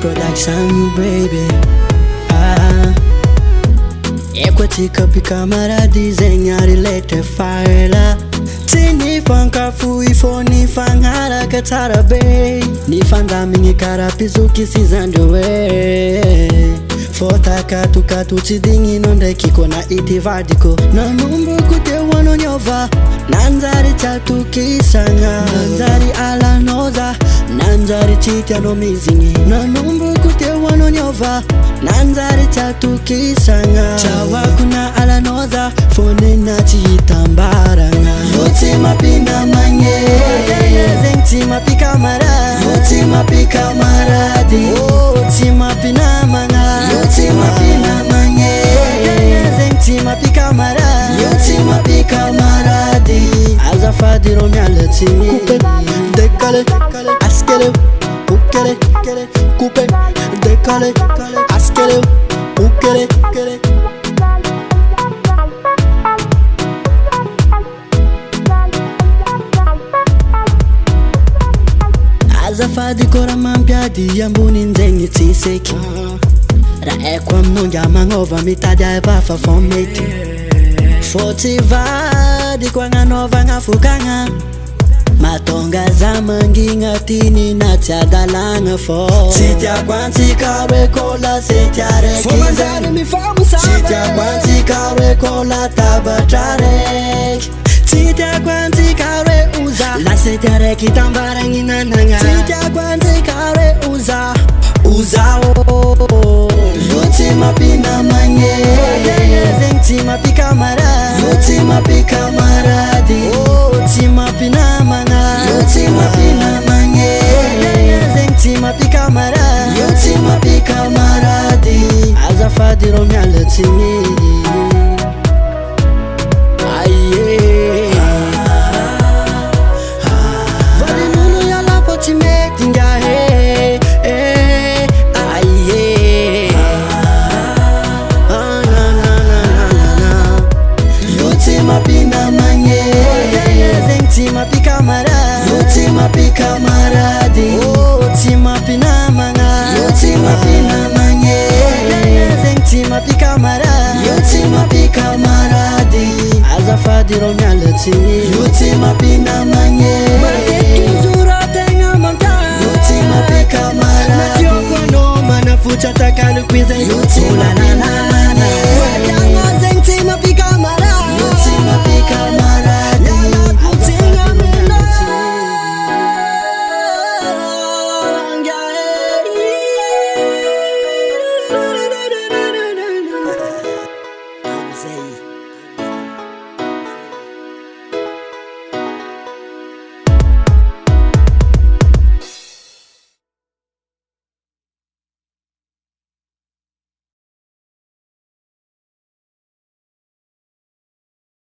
Production, baby. Ekwatika pikamara dizenyari lete faila. Tini fanka fui foni fangara katara be. Ni fanda mingi karapizuki sizanjowe. Fota katu tidingi nonde kiko na iti vadiko. Na numbu kute wano nyova. Nanzari chatu kisanga. Nanzari ala noza. Nanzari chitia no mizingi. Na numbu kute wano nyova. Nanzari chatu kisanga. Chawa kuna ala noza. Fone na chitambaranga. Yuti mapina manye. Zengti mapi kamara. Yuti mapi kamaradi. Yuti mapina manga. Yuti mapina manye. Zengti mapi kamara. Yuti mapi kamaradi. Azafadi romyaleti. Coupe, décalé, askele, ukele, coupe, décalé, askele, ukele. Azafadi kora mampiadi yambuni nzengi tiseki. Ra ekwa mnonga mangova mitadia ebafa fomeki. Fotivadi kwa nganova ngafukanga. Matonga zamanginga tini na tiadalanga fo. Sitia kwanti kawe kola sitia rekiza. Sitia kwanti kawe kola tabatarek. Sitia kwanti kawe uza. La sitia reki tambarangi nananga. Sitia kwanti kawe uza. Uza o. Yuti mapina manye. Zengti mapi kamara. Yuti mapi kamaradi. Yuti mapina manga. Yuti mapina manye. Zengti mapi kamara. Yuti mapi kamaradi. Azafadi romyaleti. Aye. Vadi nunu ya la poti metinga he. Mapina manye. Zengti mapi kamara. Yuti mapi kamaradi. Yuti mapina manga. Yuti mapina manye. Zengti mapi kamara. Yuti mapi kamaradi. Azafadi romyaleti. Yuti mapina manye. Maketuzura tenga manta. Yuti mapi kamara. Matioko no manafucha takalu kwize. Yuti mapina manye.